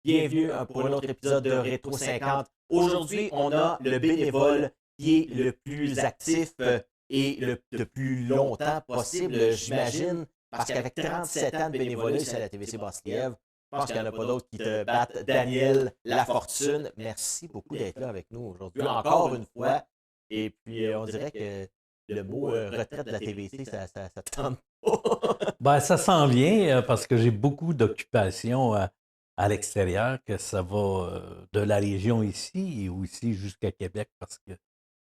Bienvenue pour un autre épisode de Rétro 50. Aujourd'hui, on a le bénévole qui est le plus actif et le plus longtemps possible, j'imagine, parce qu'avec 37 ans de bénévolat ici à la TVC Basse-Lièvre, je pense qu'il n'y en a pas d'autres qui te battent. Daniel Lafortune, merci beaucoup d'être là avec nous aujourd'hui, encore une fois. Et puis, on dirait que le mot retraite de la TVC, ça te tente pas. Ben, ça s'en vient parce que j'ai beaucoup d'occupations à l'extérieur, que ça va de la région ici et aussi jusqu'à Québec parce que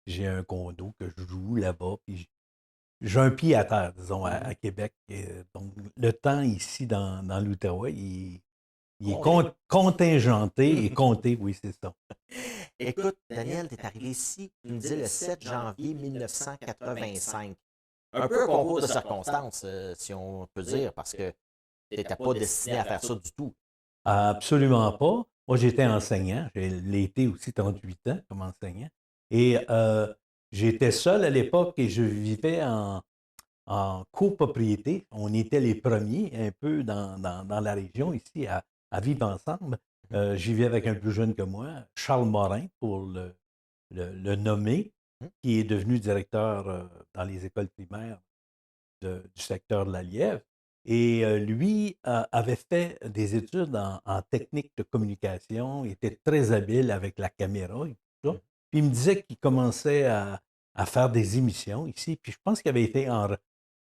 j'ai un condo que je loue là-bas. Puis j'ai un pied à terre, disons, à Québec. Et, donc, le temps ici dans l'Outaouais, il est Comptez. contingenté et compté, oui, c'est ça. Écoute, Daniel, tu es arrivé ici, tu me dis le 7 janvier 1985. Un peu un concours de circonstances, si on peut dire, parce que tu n'étais pas destiné à faire ça du tout. Absolument pas. Moi, j'étais enseignant. J'ai été aussi 38 ans comme enseignant. Et j'étais seul à l'époque et je vivais en copropriété. On était les premiers un peu dans la région ici à vivre ensemble. J'y vivais avec un plus jeune que moi, Charles Morin, pour le nommer, qui est devenu directeur dans les écoles primaires du secteur de la Lièvre. Et lui avait fait des études en technique de communication, il était très habile avec la caméra et tout ça. Puis il me disait qu'il commençait à faire des émissions ici. Puis je pense qu'il avait été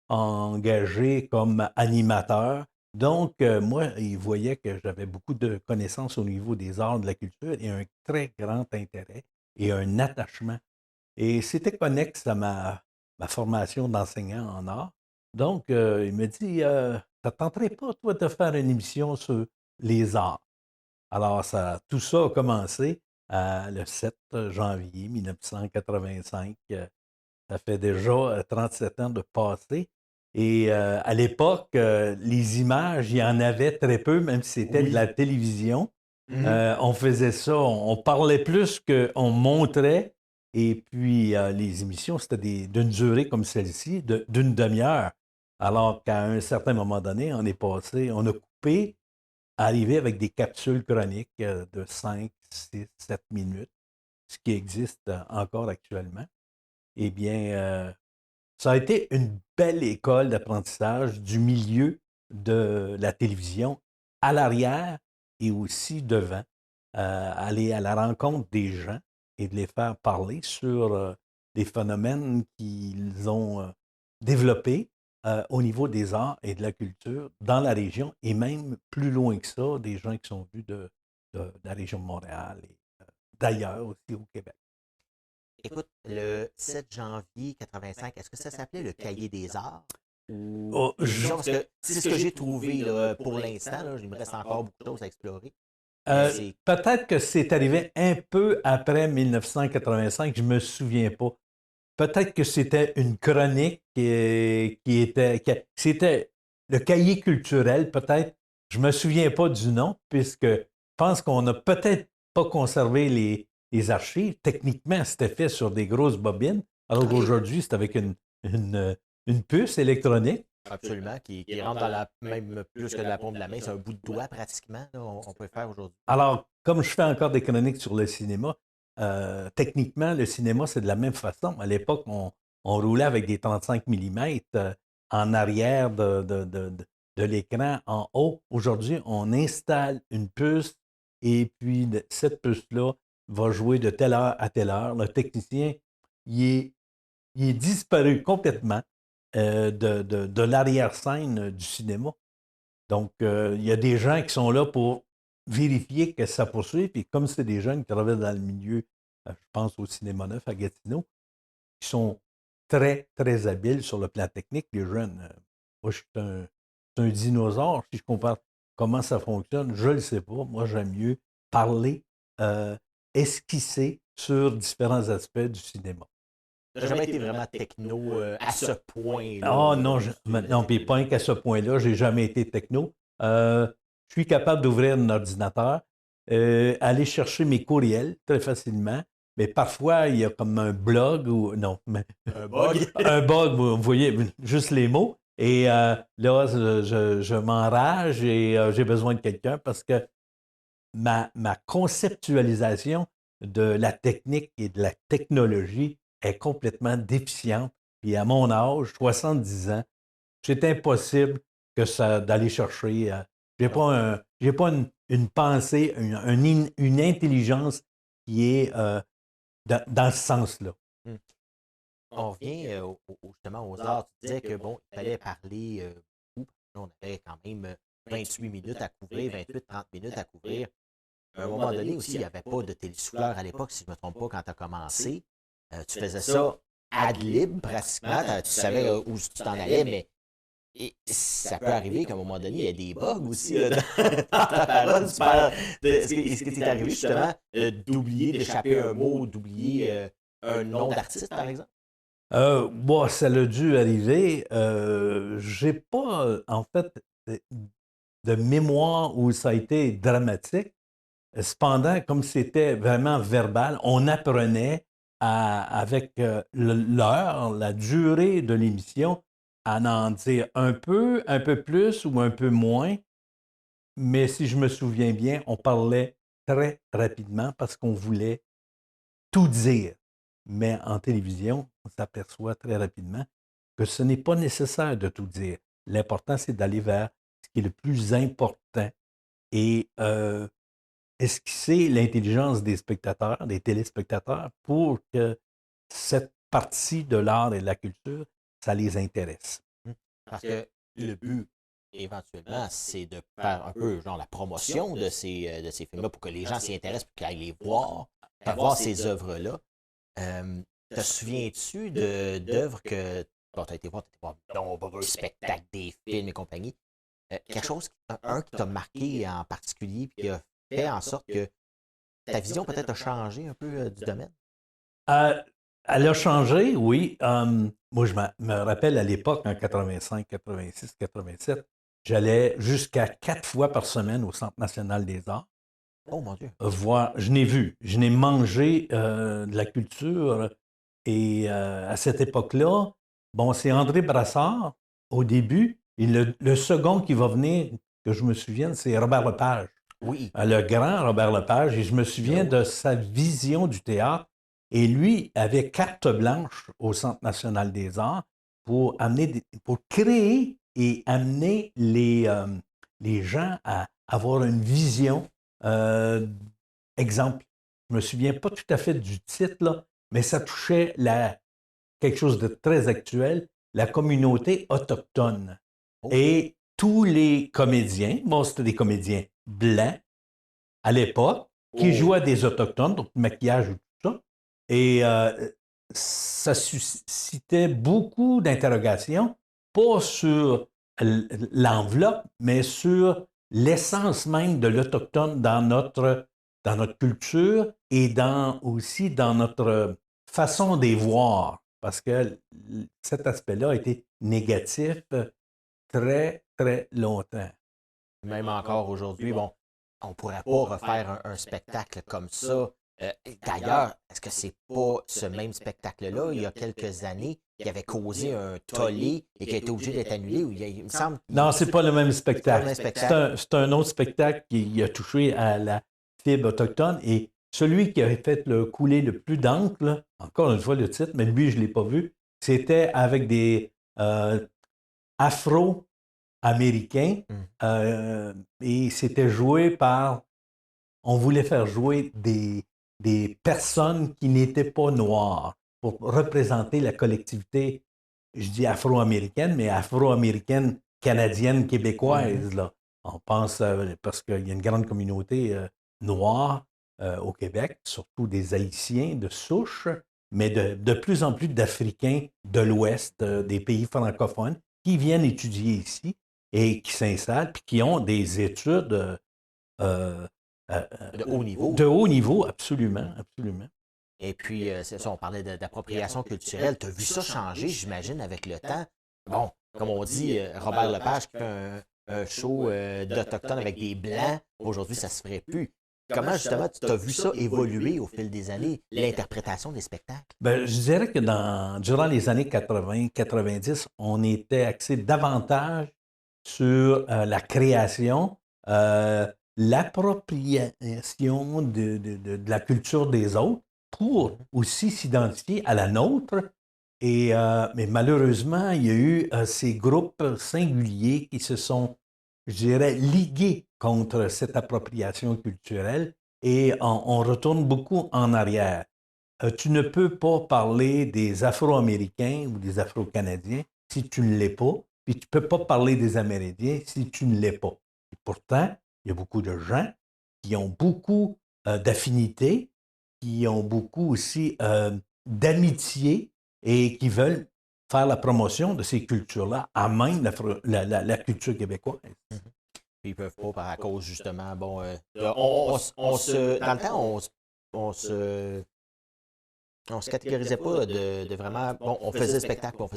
engagé comme animateur. Donc, moi, il voyait que j'avais beaucoup de connaissances au niveau des arts, de la culture et un très grand intérêt et un attachement. Et c'était connexe à ma formation d'enseignant en arts. Donc, il me dit, ça ne tenterait pas, toi, de faire une émission sur les arts? Alors, tout ça a commencé le 7 janvier 1985. Ça fait déjà 37 ans de passé. Et à l'époque, les images, il y en avait très peu, même si c'était de Oui. la télévision. Mhm. On faisait ça, on parlait plus qu'on montrait. Et puis, les émissions, c'était d'une durée comme celle-ci, d'une demi-heure. Alors qu'à un certain moment donné, on a coupé, arrivé avec des capsules chroniques de 5, 6, 7 minutes, ce qui existe encore actuellement. Eh bien, ça a été une belle école d'apprentissage du milieu de la télévision à l'arrière et aussi devant. Aller à la rencontre des gens et de les faire parler sur des phénomènes qu'ils ont développés au niveau des arts et de la culture dans la région et même plus loin que ça, des gens qui sont venus de la région de Montréal et d'ailleurs aussi au Québec. Écoute, le 7 janvier 85, est-ce que ça s'appelait le Cahier des Arts? Ou Oh, l'émission? Parce que c'est ce que j'ai trouvé là, pour l'instant. Là, il me reste encore beaucoup de choses à explorer. Mais Euh, c'est. peut-être que c'est arrivé un peu après 1985, je ne me souviens pas. Peut-être que c'était une chronique c'était le cahier culturel, peut-être. Je ne me souviens pas du nom, puisque je pense qu'on n'a peut-être pas conservé les archives. Techniquement, c'était fait sur des grosses bobines, alors OK. qu'aujourd'hui, c'est avec une puce électronique. Absolument, qui rentre dans la même plus que de la paume de la main. C'est un bout de doigt pratiquement, là, on peut faire aujourd'hui. Alors, comme je fais encore des chroniques sur le cinéma, techniquement, le cinéma, c'est de la même façon. À l'époque, on roulait avec des 35 mm en arrière de l'écran en haut. Aujourd'hui, on installe une puce et puis cette puce-là va jouer de telle heure à telle heure. Le technicien, il est, il est disparu complètement de l'arrière-scène du cinéma. Donc, il y a des gens qui sont là pour vérifier que ça poursuit. Puis comme c'est des jeunes qui travaillent dans le milieu, je pense au Cinéma Neuf à Gatineau, qui sont très, très habiles sur le plan technique, les jeunes. Moi, je suis un dinosaure. Si je compare comment ça fonctionne, je ne le sais pas. Moi, j'aime mieux parler, euh, esquisser sur différents aspects du cinéma. Tu n'as jamais été vraiment techno à ce Ah point-là non, de la non, puis technologie. pas qu'à ce point-là, j'ai jamais été techno. Euh, je suis capable d'ouvrir un ordinateur, aller chercher mes courriels très facilement, mais parfois, il y a comme un blog ou non, mais Un bug. un bug, vous voyez, juste les mots. Et là, je m'enrage et j'ai besoin de quelqu'un parce que ma conceptualisation de la technique et de la technologie est complètement déficiente. Puis à mon âge, 70 ans, c'est impossible que ça d'aller chercher. J'ai pas une pensée, une intelligence qui est dans ce sens-là. Hmm. On revient justement aux arts. Tu disais que bon, il fallait parler beaucoup. On avait quand même 28 minutes à couvrir, 28-30 minutes à couvrir. À un moment donné aussi, il n'y avait pas de télésouffleur à l'époque, si je ne me trompe pas, quand tu as commencé. Tu faisais ça ad lib, pratiquement. Tu savais où tu t'en allais, mais ça peut arriver qu'à un moment donné, il y a des bugs aussi là, dans ta parole. Est-ce que c'est arrivé justement d'oublier, d'échapper un mot, d'oublier un nom d'artiste, par exemple? Bon, ça a dû arriver. J'ai pas, en fait, de mémoire où ça a été dramatique. Cependant, comme c'était vraiment verbal, on apprenait avec l'heure, la durée de l'émission, à en dire un peu plus ou un peu moins. Mais si je me souviens bien, on parlait très rapidement parce qu'on voulait tout dire. Mais en télévision, on s'aperçoit très rapidement que ce n'est pas nécessaire de tout dire. L'important, c'est d'aller vers ce qui est le plus important et esquisser l'intelligence des spectateurs, des téléspectateurs, pour que cette partie de l'art et de la culture, ça les intéresse. Parce que le but, éventuellement, c'est de faire un peu genre la promotion de ces films-là pour que les gens s'y intéressent, pour qu'ils aillent les voir, voir ces œuvres-là. Te souviens-tu d'œuvres que bon, tu as été voir de nombreux spectacles, des films et compagnie? Quelque chose, un qui t'a marqué en particulier, puis qui a fait en sorte que ta vision peut-être a changé un peu du domaine? Elle a changé, oui. Moi, je me rappelle à l'époque, en 85, 86, 87, j'allais jusqu'à 4 fois par semaine au Centre national des arts. Oh mon Dieu! Voir, je n'ai vu, je n'ai mangé de la culture. Et à cette époque-là, bon, c'est André Brassard au début. Et le second qui va venir, que je me souvienne, c'est Robert Lepage. Oui. Le grand Robert Lepage. Et je me souviens de sa vision du théâtre. Et lui avait carte blanche au Centre national des arts pour pour créer et amener les gens à avoir une vision. Exemple, je ne me souviens pas tout à fait du titre, là, mais ça touchait quelque chose de très actuel, la communauté autochtone. Oh. Et tous les comédiens, bon, c'était des comédiens blancs à l'époque, qui jouaient des autochtones, donc maquillage et tout ça. Et ça suscitait beaucoup d'interrogations, pas sur l'enveloppe, mais sur l'essence même de l'autochtone dans notre culture et aussi dans notre façon de les voir. Parce que cet aspect-là a été négatif très, très longtemps. Même encore aujourd'hui, bon, on ne pourrait pas refaire un spectacle comme ça. D'ailleurs, est-ce que c'est pas ce même spectacle-là, il y a quelques années, qui avait causé un tollé et qui a été obligé d'être annulé? Il me semble non, c'est pas le même spectacle. spectacle. C'est un autre spectacle qui a touché à la fibre autochtone. Et celui qui a fait couler le plus d'encre, encore une fois le titre, mais lui, je ne l'ai pas vu, c'était avec des Afro-Américains. Et c'était joué par... On voulait faire jouer des personnes qui n'étaient pas noires pour représenter la collectivité, je dis afro-américaine, mais afro-américaine, canadienne, québécoise. Là. On pense, parce qu'il y a une grande communauté noire au Québec, surtout des Haïtiens de souche, mais de plus en plus d'Africains de l'Ouest, des pays francophones, qui viennent étudier ici et qui s'installent, puis qui ont des études de haut niveau. De haut niveau, absolument, absolument. Et puis, c'est ça, on parlait d'appropriation culturelle. Tu as vu ça changer, j'imagine, avec le temps. Bon, comme on dit, Robert Lepage qui fait un show d'Autochtones avec des Blancs, aujourd'hui, ça ne se ferait plus. Comment, justement, tu as vu ça évoluer au fil des années, l'interprétation des spectacles? Ben, je dirais que durant les années 80, 90, on était axé davantage sur la création. l'appropriation de la culture des autres pour aussi s'identifier à la nôtre. Mais malheureusement, il y a eu ces groupes singuliers qui se sont, je dirais, ligués contre cette appropriation culturelle et on retourne beaucoup en arrière. Tu ne peux pas parler des Afro-Américains ou des Afro-Canadiens si tu ne l'es pas, puis tu ne peux pas parler des Amérindiens si tu ne l'es pas. Et pourtant, il y a beaucoup de gens qui ont beaucoup d'affinités, qui ont beaucoup aussi d'amitié et qui veulent faire la promotion de ces cultures-là, à même la culture québécoise. Puis ils peuvent pas à cause justement, bon, dans le temps, on se catégorisait pas de vraiment, bon, on faisait le spectacle pour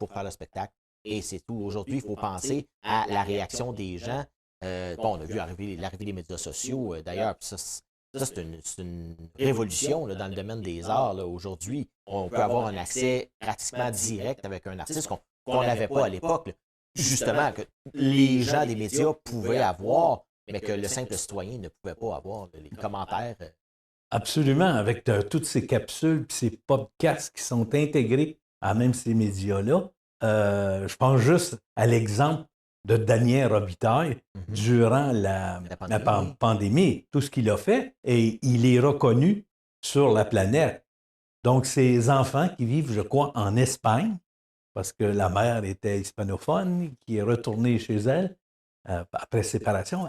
faire le spectacle, et c'est tout. Aujourd'hui, il faut penser à la réaction des gens. Bon, on a vu l'arrivée des médias sociaux, d'ailleurs, puis ça, c'est une révolution là, dans le domaine des arts. Aujourd'hui, on peut avoir un accès pratiquement direct avec un artiste qu'on n'avait pas à l'époque. Là. Justement, que les gens des médias pouvaient avoir, mais que le simple citoyen ne pouvait pas avoir les commentaires. Absolument, avec toutes ces capsules et ces podcasts qui sont intégrés à même ces médias-là. Je pense juste à l'exemple de Daniel Robitaille durant la pandémie, tout ce qu'il a fait, et il est reconnu sur la planète. Donc, ces enfants qui vivent, je crois, en Espagne, parce que la mère était hispanophone, qui est retournée chez elle après séparation,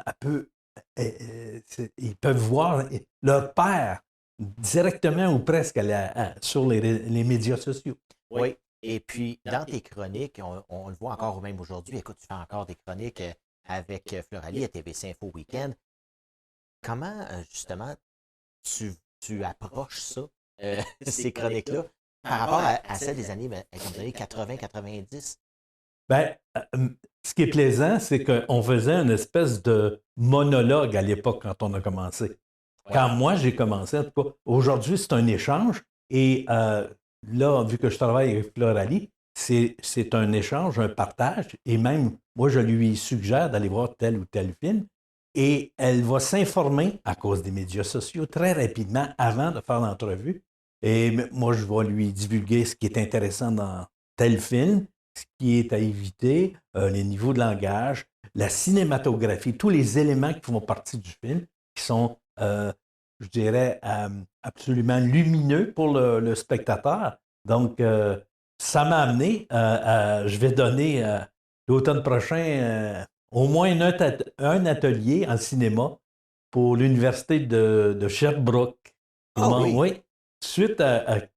ils peuvent voir leur père directement ou presque sur les médias sociaux. Oui. Et puis, dans tes chroniques, on le voit encore même aujourd'hui. Écoute, tu fais encore des chroniques avec Floralie à TVC Info Weekend. Comment, justement, tu approches ça, ces chroniques-là, par rapport à celles des années 80-90? Bien, ce qui est plaisant, c'est qu'on faisait une espèce de monologue à l'époque quand on a commencé. Ouais. Quand moi, j'ai commencé, en tout cas, aujourd'hui, c'est un échange. Et là, vu que je travaille avec Floralie, c'est un échange, un partage. Et même, moi, je lui suggère d'aller voir tel ou tel film. Et elle va s'informer à cause des médias sociaux très rapidement avant de faire l'entrevue. Et moi, je vais lui divulguer ce qui est intéressant dans tel film, ce qui est à éviter, les niveaux de langage, la cinématographie, tous les éléments qui font partie du film, qui sont, je dirais, absolument lumineux pour le spectateur. Donc, ça m'a amené, je vais donner l'automne prochain au moins un atelier en cinéma pour l'Université de Sherbrooke. Oui, suite à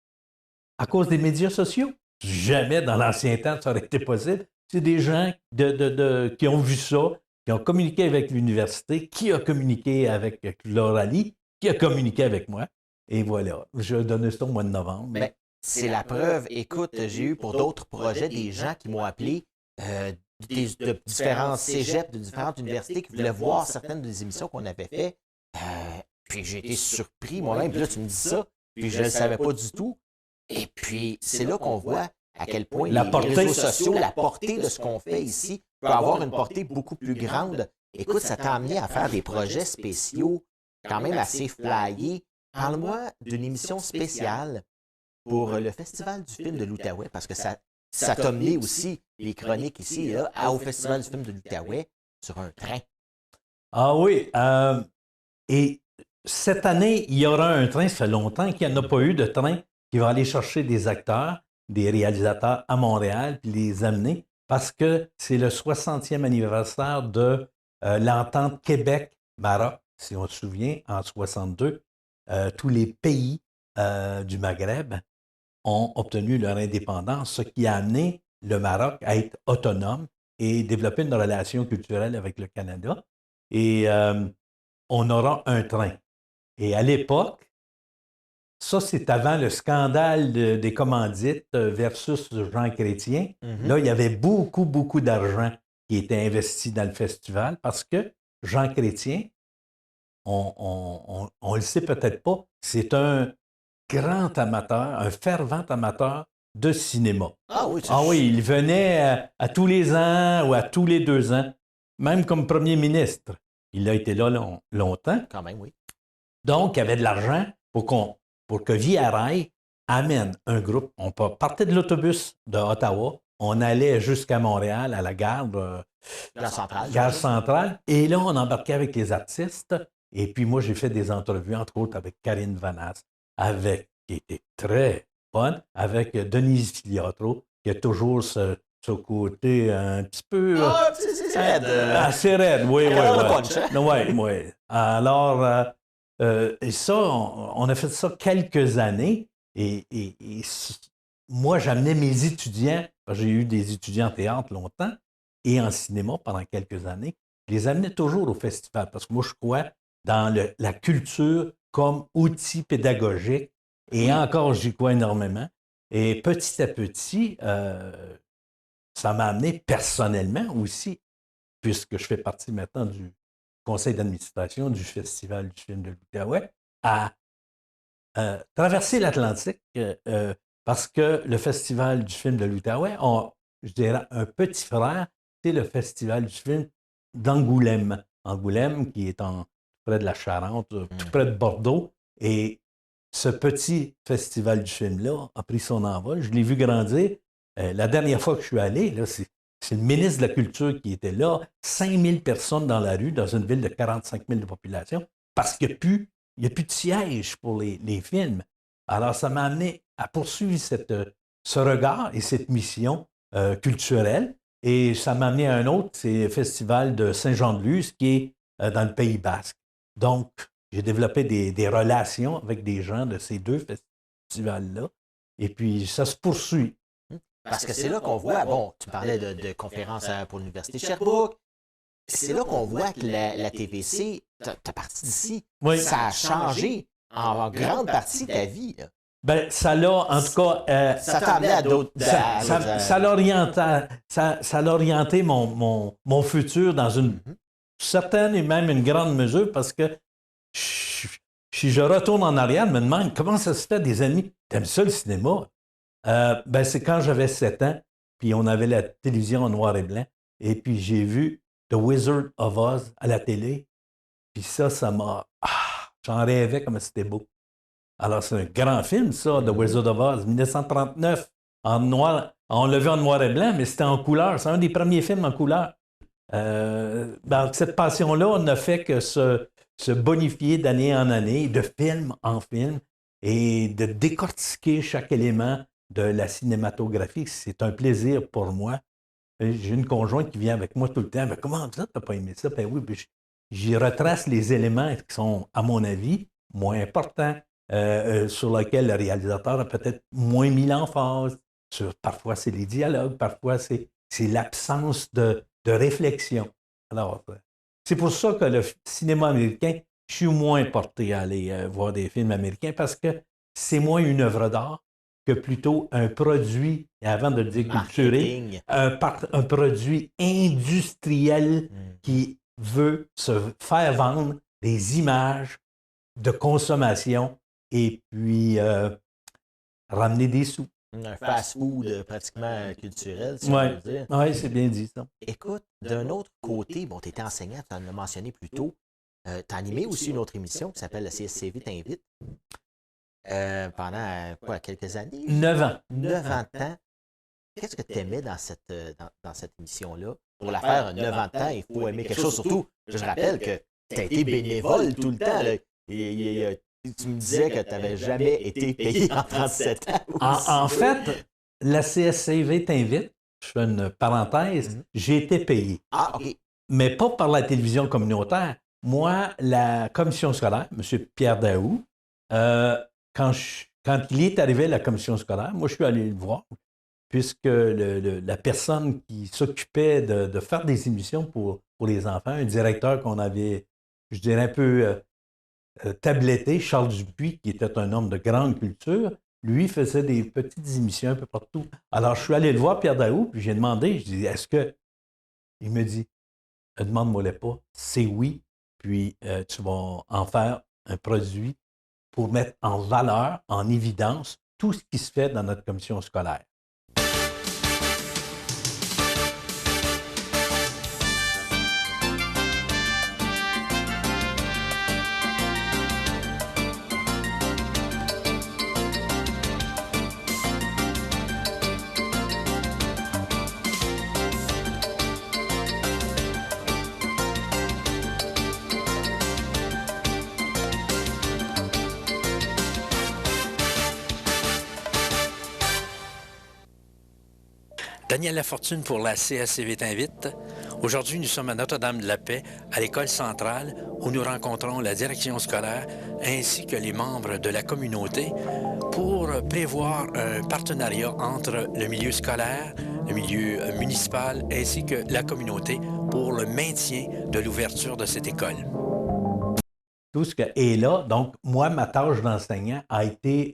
cause des médias sociaux. Jamais dans l'ancien temps ça aurait été possible. C'est des gens qui ont vu ça, qui ont communiqué avec l'université, qui a communiqué avec Floralie, qui a communiqué avec moi. Et voilà, je donne ça au mois de novembre. Ben, c'est la preuve. Écoute, j'ai eu pour d'autres projets des gens qui m'ont appelé de différents cégeps, de différentes universités qui voulaient voir certaines des émissions qu'on avait faites. Puis j'ai été surpris moi-même. Puis là, tu me dis ça, puis je ne le savais pas du tout. Et puis, c'est là qu'on voit à quel point les réseaux sociaux, la portée de ce qu'on fait ici peut avoir une portée beaucoup plus grande. Écoute, ça t'a amené à faire des projets spéciaux quand même assez flyés. Parle-moi d'une émission spéciale pour le Festival du film de l'Outaouais, parce que ça t'a amené aussi les chroniques ici, là, au Festival du film de l'Outaouais, sur un train. Ah oui, et cette année, il y aura un train, ça fait longtemps qu'il n'y en a pas eu de train qui va aller chercher des acteurs, des réalisateurs à Montréal, puis les amener, parce que c'est le 60e anniversaire de l'entente Québec-Maroc. Si on se souvient, en 62, tous les pays du Maghreb ont obtenu leur indépendance, ce qui a amené le Maroc à être autonome et développer une relation culturelle avec le Canada. Et on aura un train. Et à l'époque, ça, c'est avant le scandale des commandites versus Jean Chrétien. Là, il y avait beaucoup, beaucoup d'argent qui était investi dans le festival parce que Jean Chrétien, on le sait peut-être pas, c'est un grand amateur, un fervent amateur de cinéma. Ah oui, oui, il venait à tous les ans ou à tous les 2 ans, même comme premier ministre. Il a été là longtemps. Quand même, oui. Donc, il y avait de l'argent pour que Via Rail amène un groupe. On partait de l'autobus de Ottawa, on allait jusqu'à Montréal, à la gare centrale. Gare centrale. Et là, on embarquait avec les artistes. Et puis, moi, j'ai fait des entrevues, entre autres, avec Karine Vanasse, qui était très bonne, avec Denise Filiatro, qui a toujours ce côté un petit peu... c'est raide. Assez raide, oui, punch, hein? oui. Alors, et ça, on a fait ça quelques années. Et moi, j'amenais mes étudiants, parce que j'ai eu des étudiants en théâtre longtemps et en cinéma pendant quelques années. Je les amenais toujours au festival parce que moi, je crois dans la culture comme outil pédagogique. Et encore, j'y crois énormément. Et petit à petit, ça m'a amené personnellement aussi, puisque je fais partie maintenant du conseil d'administration du Festival du film de l'Outaouais, à traverser l'Atlantique parce que le Festival du film de l'Outaouais a, je dirais, un petit frère, c'est le Festival du film d'Angoulême. Angoulême, qui est près de la Charente, tout près de Bordeaux. Et ce petit Festival du film-là a pris son envol. Je l'ai vu grandir. La dernière fois que je suis allé, là, c'est le ministre de la Culture qui était là, 5000 personnes dans la rue, dans une ville de 45 000 de population, parce qu'il n'y a plus de siège pour les films. Alors, ça m'a amené à poursuivre ce regard et cette mission culturelle. Et ça m'a amené à un autre, c'est le Festival de Saint-Jean-de-Luz, qui est dans le Pays basque. Donc, j'ai développé des relations avec des gens de ces deux festivals-là. Et puis, ça se poursuit. Parce que c'est là qu'on voit, bon, tu parlais de conférences pour l'Université de Sherbrooke, c'est là qu'on voit que la TVC, ta partie d'ici, ça a changé en grande partie ta vie. Là. Ben, ça l'a, en tout cas... ça t'a amené à d'autres... Ça l'a orienté mon futur dans une certaine et même une grande mesure parce que si je retourne en arrière, je me demande comment ça se fait des amis. T'aimes ça le cinéma? Ben, c'est quand j'avais 7 ans, puis on avait la télévision en noir et blanc, et puis j'ai vu The Wizard of Oz à la télé, puis ça m'a... j'en rêvais comme c'était beau. Alors, c'est un grand film, ça, The Wizard of Oz, 1939, en noir. On l'a vu en noir et blanc, mais c'était en couleur. C'est un des premiers films en couleur. Ben, cette passion-là, on a fait que se bonifier d'année en année, de film en film, et de décortiquer chaque élément de la cinématographie. C'est un plaisir pour moi. J'ai une conjointe qui vient avec moi tout le temps. Ben, comment ça, t'as pas aimé ça? Ben oui, ben, j'y retrace les éléments qui sont, à mon avis, moins importants, sur lesquels le réalisateur a peut-être moins mis l'emphase. Parfois, c'est les dialogues, parfois, c'est l'absence de réflexion. Alors, c'est pour ça que le cinéma américain, je suis moins porté à aller voir des films américains parce que c'est moins une œuvre d'art que plutôt un produit, et avant de le dire culturé, un produit industriel qui veut se faire vendre des images de consommation et puis ramener des sous. Un fast-food pratiquement culturel, si on veut dire. Oui, c'est bien dit ça. Écoute, d'un autre côté, bon, tu étais enseignant, tu en as mentionné plus tôt. Tu as animé aussi une autre émission qui s'appelle le CSCV t'invite. Pendant quelques années? 9 ans. 9 ans de temps. Qu'est-ce que tu aimais dans cette émission-là? Pour la faire 9 ans de temps, il faut aimer quelque chose. Surtout, je rappelle que tu as été bénévole tout le temps. Là. Tu me disais que tu n'avais jamais été payé en 37 ans. En fait, la CSCV t'invite, je fais une parenthèse, j'ai été payé. Ah, OK. Mais pas par la télévision communautaire. Moi, la commission scolaire, M. Pierre Daou, quand il est arrivé à la commission scolaire, moi, je suis allé le voir, puisque la personne qui s'occupait de faire des émissions pour les enfants, un directeur qu'on avait, je dirais, un peu tabletté, Charles Dupuis, qui était un homme de grande culture, lui faisait des petites émissions un peu partout. Alors, je suis allé le voir, Pierre Daou, puis j'ai demandé, je dis, est-ce que... Il me dit, demande-moi-le pas, c'est oui, puis tu vas en faire un produit pour mettre en valeur, en évidence, tout ce qui se fait dans notre commission scolaire. Daniel Lafortune pour la CSCV t'invite. Aujourd'hui, nous sommes à Notre-Dame-de-la-Paix, à l'école centrale, où nous rencontrons la direction scolaire ainsi que les membres de la communauté pour prévoir un partenariat entre le milieu scolaire, le milieu municipal ainsi que la communauté pour le maintien de l'ouverture de cette école. Tout ce que est là, donc moi, ma tâche d'enseignant a été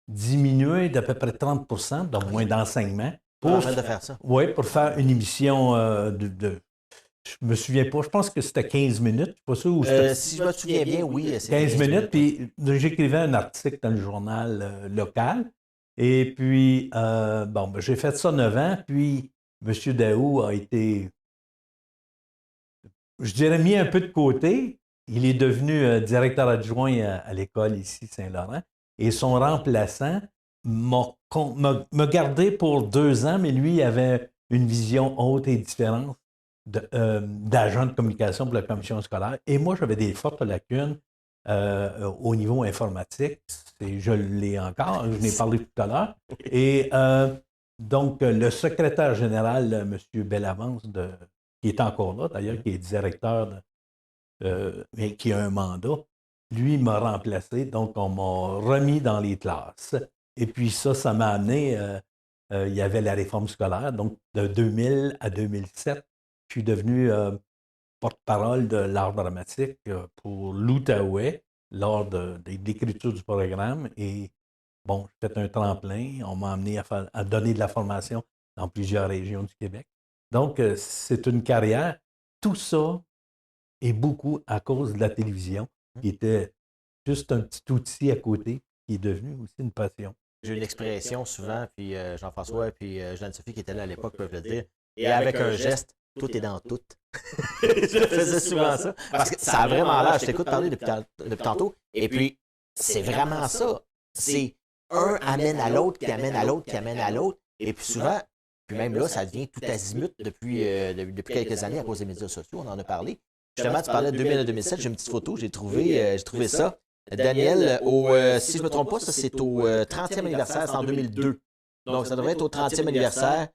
diminuée d'à peu près 30 %, donc moins d'enseignement. Pour de faire ça. Oui, pour faire une émission je me souviens pas, je pense que c'était 15 minutes. Je suis pas sûr. Si je me souviens bien, oui. 15 minutes, puis j'écrivais un article dans le journal local. Et puis, j'ai fait ça 9 ans, puis M. Daou a été, je dirais, mis un peu de côté. Il est devenu directeur adjoint à l'école ici, Saint-Laurent. Et son remplaçant m'a gardé pour 2 ans, mais lui avait une vision haute et différente d'agent de communication pour la commission scolaire. Et moi, j'avais des fortes lacunes au niveau informatique. Je l'ai encore, je n'ai parlé tout à l'heure. Et donc, le secrétaire général, M. Bellavance, qui est encore là d'ailleurs, qui est directeur, mais qui a un mandat, lui m'a remplacé. Donc, on m'a remis dans les classes. Et puis ça m'a amené, il y avait la réforme scolaire. Donc, de 2000 à 2007, je suis devenu porte-parole de l'art dramatique pour l'Outaouais lors de l'écriture du programme. Et bon, j'ai fait un tremplin. On m'a amené à donner de la formation dans plusieurs régions du Québec. Donc, c'est une carrière. Tout ça est beaucoup à cause de la télévision, qui était juste un petit outil à côté, qui est devenu aussi une passion. J'ai une expression souvent, puis Jean-François et Jeanne-Sophie qui étaient là à l'époque peuvent le dire. Et avec un geste, tout est dans tout. Je faisais souvent ça. Parce que ça a vraiment l'air, je t'écoute parler depuis tantôt, et puis c'est vraiment ça. C'est un amène à l'autre, qui amène à l'autre, qui amène à l'autre. Et puis souvent, puis même là, ça devient tout azimut depuis quelques années à cause des médias sociaux, on en a parlé. Justement, tu parlais de 2000 à 2007, j'ai une petite photo, j'ai trouvé ça. Daniel, si je ne me trompe pas, ça c'est au 30e anniversaire, c'est en 2002. Donc ça devrait être au 30e anniversaire.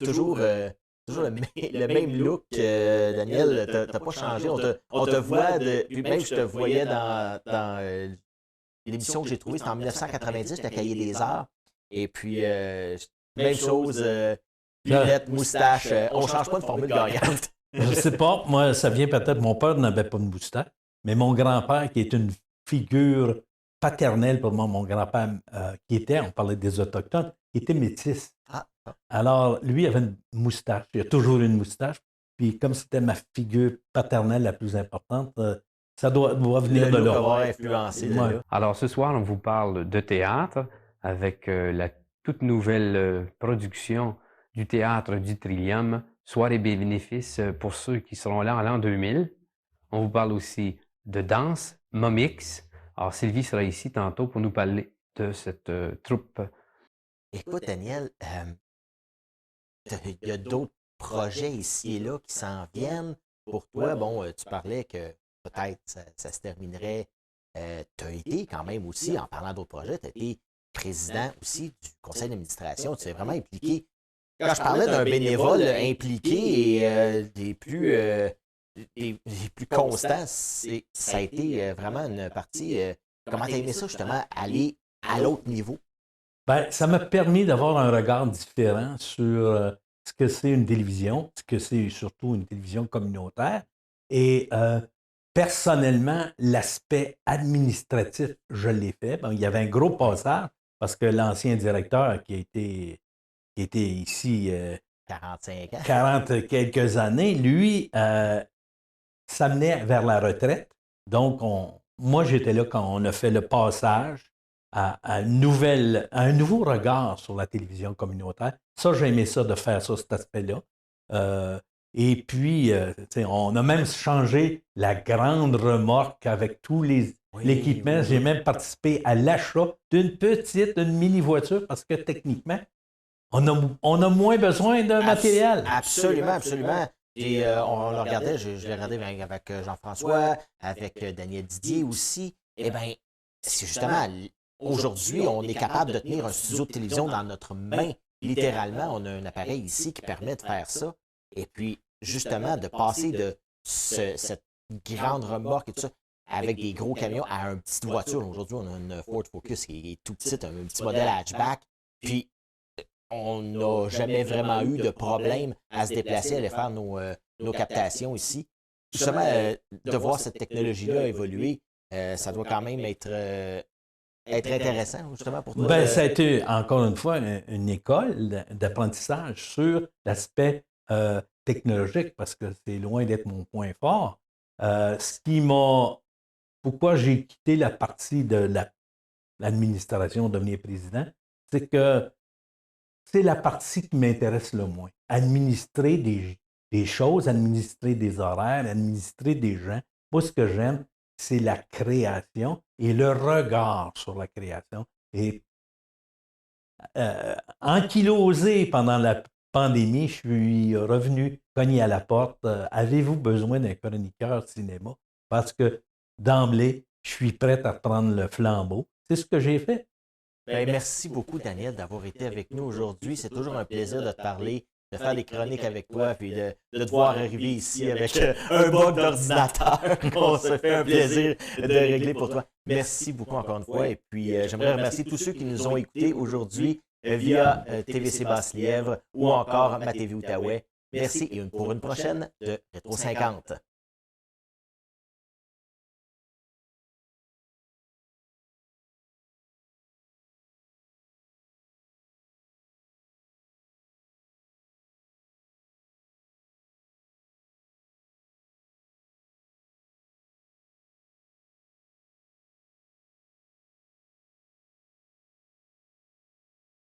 Toujours le même look, Daniel, t'as pas changé. On te voit, puis même je te voyais dans l'émission que j'ai trouvée, c'était en 1990, le Cahier des Arts. Et puis, même chose, lunettes, moustache, on ne change pas de formule gagnante. Je ne sais pas, moi, ça vient peut-être, mon père n'avait pas de moustache, mais mon grand-père, qui est une figure paternelle pour moi, mon grand-père, on parlait des Autochtones, était métis. Alors, lui avait une moustache, il a toujours une moustache, puis comme c'était ma figure paternelle la plus importante, ça doit venir de là. Influencé de là. Alors, ce soir, on vous parle de théâtre avec la toute nouvelle production du théâtre du Trillium, Soirée bénéfice pour ceux qui seront là en l'an 2000. On vous parle aussi de danse, Momix. Alors, Sylvie sera ici tantôt pour nous parler de cette troupe. Écoute, Daniel, il y a d'autres projets ici et là qui s'en viennent. Pour toi, bon, tu parlais que peut-être ça se terminerait. Tu as été quand même aussi, en parlant d'autres projets, tu as été président aussi du conseil d'administration. Tu es vraiment impliqué. Quand je parlais d'un bénévole impliqué et des plus constants, ça a été vraiment une partie. Comment tu as aimé ça, justement, aller à l'autre niveau? Bien, ça m'a permis d'avoir un regard différent sur ce que c'est une télévision, ce que c'est surtout une télévision communautaire. Et personnellement, l'aspect administratif, je l'ai fait. Bon, il y avait un gros passage parce que l'ancien directeur qui était ici 45 ans. 40 quelques années, lui, s'amenait vers la retraite. Donc, moi, j'étais là quand on a fait le passage à un nouveau regard sur la télévision communautaire. Ça, j'ai aimé ça de faire ça, cet aspect-là. Et puis, on a même changé la grande remorque avec tous l'équipement. Oui. J'ai même participé à l'achat d'une mini-voiture parce que techniquement, on a moins besoin de matériel. Absolument, absolument. Et on le regardait, je l'ai regardé avec Jean-François, avec Daniel Didier aussi. Eh bien, c'est justement, aujourd'hui, on est capable de tenir un studio de télévision dans notre main. littéralement, on a un appareil ici qui permet de faire ça. Et puis, justement, de passer de cette grande remorque et tout ça, avec des gros camions à une petite voiture. Aujourd'hui, on a une Ford Focus qui est tout petite, un petit modèle hatchback. Puis, on n'a jamais vraiment eu de problème à se déplacer, à aller faire nos captations ici. Justement, de voir cette technologie-là évoluer, ça doit quand même être intéressant, justement, pour toi. Ben, ça a été, encore une fois, une école d'apprentissage sur l'aspect technologique, parce que c'est loin d'être mon point fort. Pourquoi j'ai quitté la partie de l'administration, devenir président, c'est que c'est la partie qui m'intéresse le moins. Administrer des choses, administrer des horaires, administrer des gens. Moi, ce que j'aime, c'est la création et le regard sur la création. Et ankylosé pendant la pandémie, je suis revenu cogner à la porte. Avez-vous besoin d'un chroniqueur cinéma? Parce que d'emblée, je suis prêt à prendre le flambeau. C'est ce que j'ai fait. Ben, merci beaucoup, Daniel, d'avoir été avec nous aujourd'hui. C'est toujours un plaisir de te parler, de faire des chroniques avec toi, puis de te voir arriver ici avec un bug d'ordinateur. On se fait un plaisir de régler pour toi. Merci beaucoup encore une fois. Et puis, j'aimerais remercier tous ceux qui nous ont écoutés aujourd'hui via TVC Basse-Lièvre ou encore ma TV Outaouais. Merci et pour une prochaine de Rétro 50.